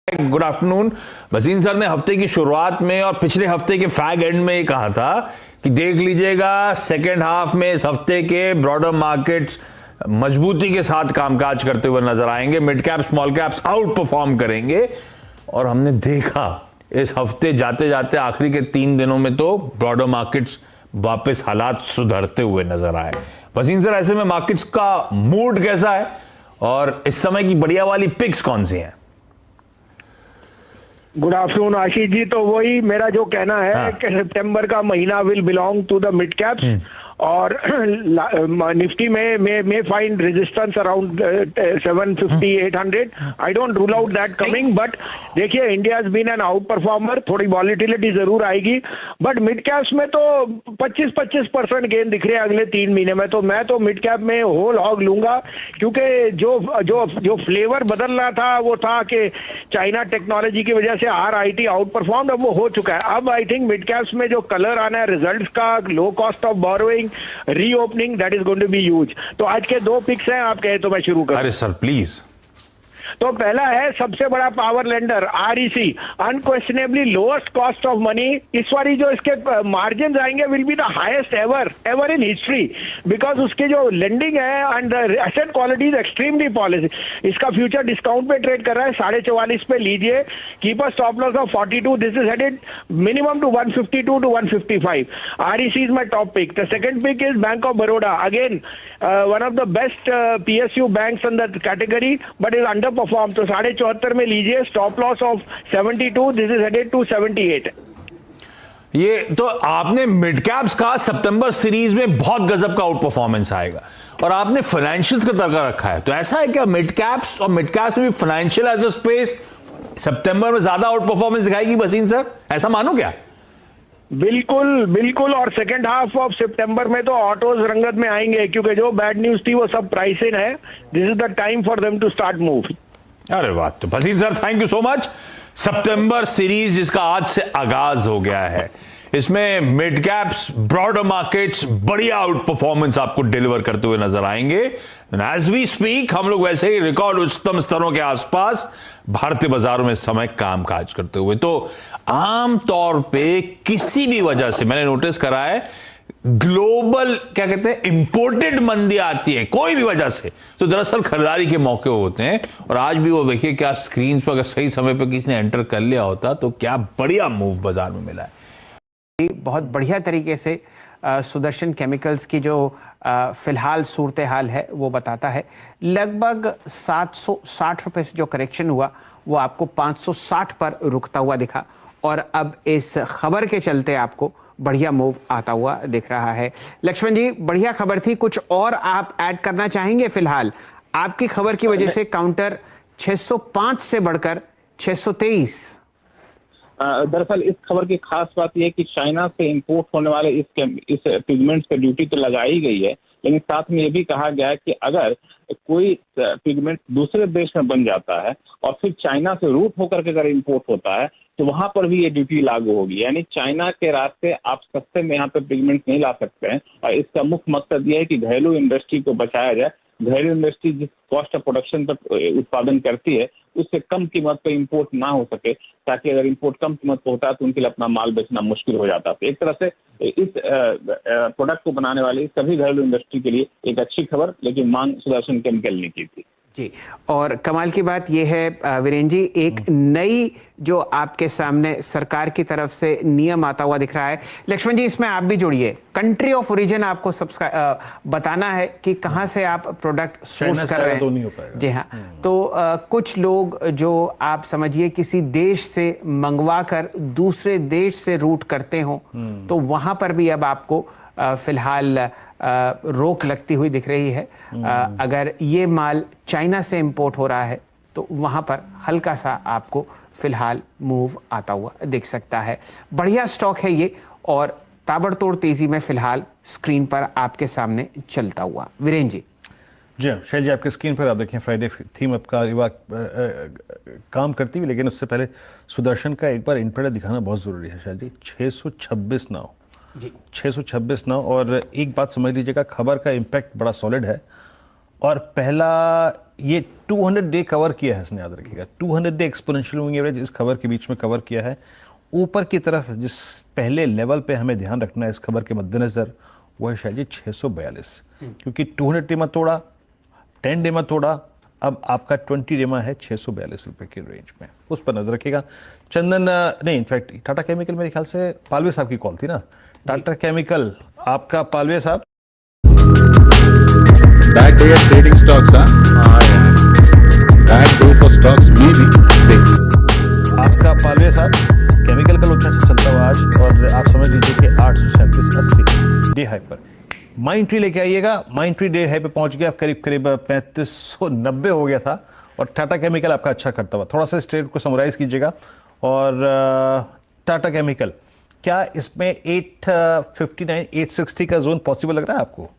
Good afternoon. Wasim sir ने हफ्ते की शुरुआत में और पिछले हफ्ते के फैग एंड में ये कहा था कि देख लीजिएगा सेकेंड हाफ में इस हफ्ते के ब्रॉडर मार्केट्स मजबूती के साथ कामकाज करते हुए नजर आएंगे, mid cap small caps out perform करेंगे। और हमने देखा इस हफ्ते जाते जाते आखिरी के 3 दिनों में तो ब्रॉडर मार्केट्स वापस हालात सुधरते हुए नजर आए। वसीम सर, ऐसे में मार्केट्स का मूड कैसा है और इस समय की बढ़िया वाली पिक्स कौन सी हैं? Good afternoon Ashish ji. तो वही मेरा जो कहना है कि सितंबर का महीना will belong to the mid caps और निफ्टी में find resistance around 750 800। I don't rule out that coming, but देखिए India has been an outperformer. थोड़ी वॉलिटिलिटी जरूर आएगी, बट मिड कैप्स में तो 25% गेन दिख रहे हैं अगले 3 महीने में। तो मैं तो मिड कैप में होल हॉग लूंगा, क्योंकि जो फ्लेवर बदल रहा था वो था कि चाइना टेक्नोलॉजी की वजह से RIT आउट परफॉर्म, अब वो हो चुका है। अब आई थिंक मिड कैप्स में जो कलर आना है रिजल्ट्स का, low cost of borrowing, reopening, that is going to be huge. तो आज के 2 पिक्स हैं, आप कहे तो मैं शुरू करूं। अरे सर प्लीज। तो पहला है सबसे बड़ा power lender REC, unquestionably lowest cost of money. इस बार जो इसके मार्जिन आएंगे will be the highest ever in history, because उसके जो लेंडिंग है and asset quality is extremely policy. इसका फ्यूचर डिस्काउंट पे ट्रेड कर रहा है, 44.5 पे लीजिए। Keep a stop loss of 42, this is headed minimum to 152 to 155। REC is my top pick. The second pick is bank of Baroda, again one of the best PSU banks in the category, but is underperform. तो 74.5 में लीजिए, stop loss of 72, this is headed to 78। ये तो आपने mid caps का सितंबर series में बहुत गजब का आउट परफॉर्मेंस आएगा और आपने फाइनेंशियल्स का तर्का रखा है। तो ऐसा है क्या मिड कैप्स और मिड कैप्स में भी फाइनेंशियल एज अ स्पेस सितंबर में ज्यादा आउट परफॉर्मेंस दिखाएगी वसीम सर, ऐसा मानो क्या? बिल्कुल बिल्कुल। और सेकेंड हाफ ऑफ सितंबर में तो ऑटोज रंगत में आएंगे, क्योंकि जो बैड न्यूज थी वो सब प्राइस इन है। This is the time for them to start move. अरे वाह, तो Wasim sir thank you so much. सितंबर सीरीज जिसका आज से आगाज हो गया है, इसमें मिड कैप्स ब्रॉडर मार्केट्स बढ़िया आउट परफॉर्मेंस आपको डिलीवर करते हुए नजर आएंगे। एज वी स्पीक हम लोग वैसे ही रिकॉर्ड उच्चतम स्तरों के आसपास भारतीय बाजारों में इस समय कामकाज करते हुए। तो आमतौर पे किसी भी वजह से मैंने नोटिस करा है, ग्लोबल क्या कहते हैं इंपोर्टेड मंदी आती है कोई भी वजह से, तो दरअसल खरीदारी के मौके होते हैं। और आज भी वो देखिए क्या स्क्रीन पर अगर सही समय पर किसी ने एंटर कर लिया होता तो क्या बढ़िया मूव बाजार में मिला है। बहुत बढ़िया तरीके से सुदर्शन केमिकल्स की जो फिलहाल सूरत हाल है वो बताता है। लगभग 760 रुपए से जो करेक्शन हुआ वो आपको 560 पर रुकता हुआ दिखा, और अब इस खबर के चलते आपको बढ़िया मूव आता हुआ दिख रहा है। लक्ष्मण जी, बढ़िया खबर थी, कुछ और आप ऐड करना चाहेंगे? फिलहाल आपकी खबर की वजह से काउंटर 605 से बढ़कर 623। दरअसल इस खबर की खास बात यह है कि चाइना से इंपोर्ट होने वाले इस पिगमेंट्स पे ड्यूटी तो लगाई गई है, लेकिन साथ में ये भी कहा गया है कि अगर कोई पिगमेंट दूसरे देश में बन जाता है और फिर चाइना से रूट होकर के अगर इंपोर्ट होता है तो वहां पर भी ये ड्यूटी लागू होगी। यानी चाइना के रास्ते आप सस्ते में यहाँ पे पिगमेंट नहीं ला सकते हैं। और इसका मुख्य मकसद ये है कि घरेलू इंडस्ट्री को बचाया जाए। घरेलू इंडस्ट्री जिस कॉस्ट ऑफ प्रोडक्शन पर उत्पादन करती है उससे कम कीमत पर इंपोर्ट ना हो सके, ताकि अगर इंपोर्ट कम कीमत पर होता है तो उनके लिए अपना माल बेचना मुश्किल हो जाता है। एक तरह से इस प्रोडक्ट को बनाने वाली सभी घरेलू इंडस्ट्री के लिए एक अच्छी खबर, लेकिन मांग सुदर्शन केमिकल ने की थी जी। और कमाल की बात यह है वीरेंद्र जी, एक नई जो आपके सामने सरकार की तरफ से नियम आता हुआ दिख रहा है। लक्ष्मण जी, इसमें आप भी जुड़िए। कंट्री ऑफ ओरिजिन आपको बताना है कि कहां से आप प्रोडक्ट सोर्स कर रहे हैं। तो नहीं हो पाएगा। जी हाँ। तो कुछ लोग जो आप समझिए किसी देश से मंगवा कर दूसरे देश से रूट करते हो, तो वहां पर भी अब आपको फिलहाल रोक लगती हुई दिख रही है। अगर ये माल चाइना से इंपोर्ट हो रहा है तो वहां पर हल्का सा आपको फिलहाल मूव आता हुआ दिख सकता है। बढ़िया स्टॉक है ये और ताबड़तोड़ तेजी में फिलहाल स्क्रीन पर आपके सामने चलता हुआ। वीरेंद्र जी। जी हाँ शैल जी, आपके स्क्रीन पर आप देखें फ्राइडे थीम आपका काम करती हुई, लेकिन उससे पहले सुदर्शन का एक बार इंट्राडे दिखाना बहुत ज़रूरी है। शैल जी 626 नाउ जी, 626 नाउ। और एक बात समझ लीजिएगा, खबर का इम्पैक्ट बड़ा सॉलिड है और पहला ये 200 डे कवर किया है इसने, याद रखिएगा 200 डे एक्सपोनेंशियल मूविंग एवरेज इस खबर के बीच में कवर किया है। ऊपर की तरफ जिस पहले लेवल पे हमें ध्यान रखना है इस खबर के मद्देनजर वो है शायद 642, क्योंकि 200 डे में तोड़ा, 10 डे में तोड़ा, अब आपका 20 डे में है 642 रुपए की रेंज में, उस पर नजर रखिएगा। चंदन नहीं, इनफैक्ट टाटा केमिकल मेरे ख्याल से पालवे साहब की कॉल थी ना, टाटा केमिकल आपका पालवे साहब। Bad day at trading stocks, huh? Bad day for stocks, maybe. आपका पालवे साहब केमिकल का लोचा से चलता हुआ आज, और आप समझ लीजिए कि 837.80 डे हाई पर माइंड ट्री लेके आइएगा। माइंड ट्री डे हाई पे पहुंच गया, करीब करीब 3590 हो गया था, और टाटा केमिकल आपका अच्छा करता हुआ। थोड़ा सा इस ट्रेड को समराइज कीजिएगा, और टाटा केमिकल क्या इसमें 859 860 का जोन पॉसिबल लग रहा है आपको?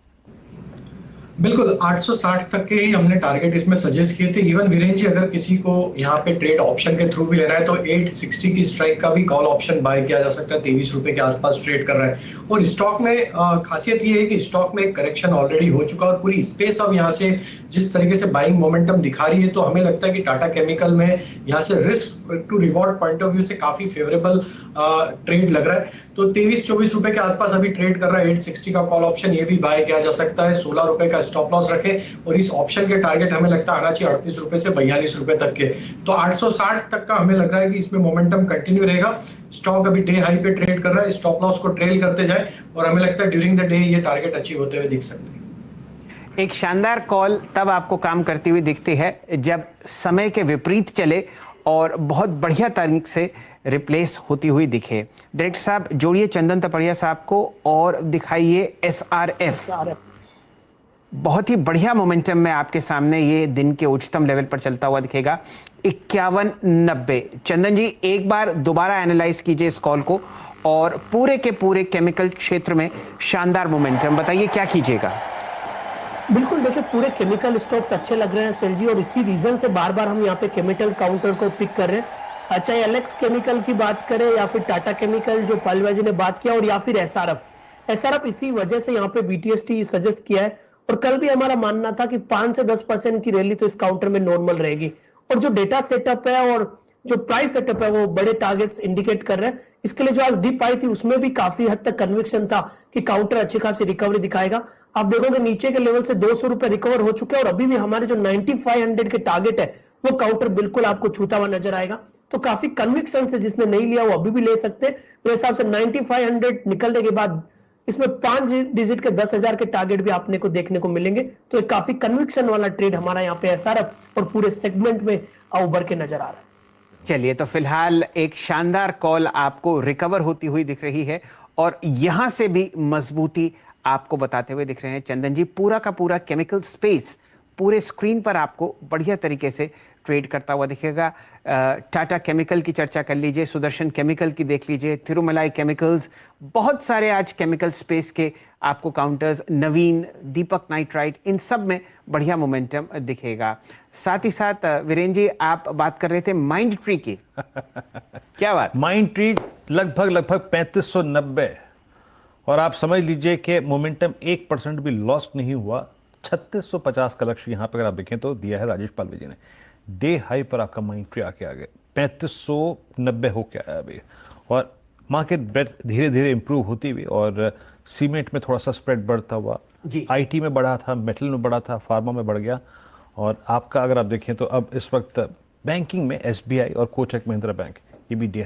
बिल्कुल 860 तक के ही हमने टारगेट इसमें सजेस्ट किए थे। इवन वीरेन जी अगर किसी को यहाँ पे ट्रेड ऑप्शन के थ्रू भी लेना है तो 860 की स्ट्राइक का भी कॉल ऑप्शन बाय किया जा सकता है, 23 रुपए के आसपास ट्रेड कर रहा है। और स्टॉक में खासियत ये है कि स्टॉक में एक करेक्शन ऑलरेडी हो चुका है और पूरी स्पेस अब यहाँ से जिस तरीके से बाइंग मोमेंटम दिखा रही है, तो हमें लगता है कि टाटा केमिकल में यहाँ से risk to reward point of view से काफी फेवरेबल ट्रेड लग रहा है। तो 23-24 रुपए के आसपास अभी ट्रेड कर रहा है। 860 का कॉल ऑप्शन ये भी बाय किया जा सकता है। 16 रुपए का स्टॉप लॉस रखे, और इस ऑप्शन के टारगेट हमें लगता है आना चाहिए 38 रुपए से 42 रुपए तक के। तो 860 तक का हमें लग रहा है कि इसमें मोमेंटम कंटिन्यू रहेगा। स्टॉक अभी डे हाई पे ट्रेड कर रहा है, स्टॉप लॉस को ट्रेल करते जाए, और हमें लगता है ड्यूरिंग द डे ये टारगेट अचीव होते हुए दिख सकते हैं। एक शानदार कॉल तब आपको काम करती हुई दिखती है जब समय के विपरीत चले और बहुत बढ़िया तरीके से रिप्लेस होती हुई दिखे। डायरेक्टर साहब जोड़िए चंदन तपड़िया साहब को और दिखाइए SRF। बहुत ही बढ़िया मोमेंटम में आपके सामने ये दिन के उच्चतम लेवल पर चलता हुआ दिखेगा 51.90। चंदन जी एक बार दोबारा एनालाइज कीजिए इस कॉल को, और पूरे के पूरे केमिकल क्षेत्र में शानदार मोमेंटम, बताइए क्या कीजिएगा? बिल्कुल देखिए, पूरे केमिकल स्टॉक्स अच्छे लग रहे हैं सेल जी, और इसी रीजन से बार बार हम यहाँ पे केमिकल काउंटर को पिक कर रहे हैं। चाहे एलेक्स केमिकल की बात करें या फिर टाटा केमिकल जो पालवा जी ने बात किया, और या फिर एसआरएफ इसी वजह से यहाँ पे बीटीएसटी सजेस्ट किया है। और कल भी हमारा मानना था कि 5 से 10% की रैली तो इस काउंटर में नॉर्मल रहेगी, और जो डेटा सेटअप है और जो प्राइस सेटअप है वो बड़े टारगेट्स इंडिकेट कर रहे हैं। इसके लिए जो आज डिप आई थी उसमें भी काफी हद तक कन्विक्शन था कि काउंटर अच्छी खासी रिकवरी दिखाएगा। आप देखोगे नीचे के लेवल से 200 रुपए रिकवर हो चुके हैं, और अभी भी हमारे जो 9500 के टारगेट है वो काउंटर बिल्कुल आपको छूता हुआ नजर आएगा। तो काफी कन्विक्शन से जिसने नहीं लिया वो अभी भी ले सकते हैं। मेरे हिसाब से 9500 निकलने के बाद इसमें 5 डिजिट के 10,000 के टारगेट भी आपने को देखने को मिलेंगे। तो एक काफी कन्विक्शन वाला ट्रेड हमारा यहाँ पे एसआरएफ और पूरे सेगमेंट में उभर के नजर आ रहा है। चलिए, तो फिलहाल एक शानदार कॉल आपको रिकवर होती हुई दिख रही है, और यहां से भी मजबूती आपको बताते हुए दिख रहे हैं चंदन जी। पूरा का पूरा केमिकल स्पेस पूरे स्क्रीन पर आपको बढ़िया तरीके से ट्रेड करता हुआ दिखेगा। टाटा केमिकल की चर्चा कर लीजिए, सुदर्शन केमिकल की देख लीजिए, तिरुमलाई केमिकल्स, बहुत सारे आज केमिकल स्पेस के आपको काउंटर्स, नवीन, दीपक नाइट्राइट, इन सब में बढ़िया मोमेंटम दिखेगा। साथ ही साथ वीरेन जी आप बात कर रहे थे माइंड ट्री की क्या बात? माइंड ट्री लगभग 3590, और आप समझ लीजिए कि मोमेंटम 1% भी लॉस्ट नहीं हुआ। 3650 का लक्ष्य यहाँ पर अगर आप देखें तो दिया है राजेश पालवे जी ने। डे हाई पर आपका माइंड ट्री आके आ गए, 3590 हो के आया अभी, और मार्केट ब्रेथ धीरे धीरे इंप्रूव होती हुई, और सीमेंट में थोड़ा सा स्प्रेड बढ़ता हुआ, आईटी में बढ़ा था, मेटल में बढ़ा था, फार्मा में बढ़ गया। और आपका अगर आप देखें तो अब इस वक्त बैंकिंग में एसबीआई और कोटक महिंद्रा बैंक ये भी डे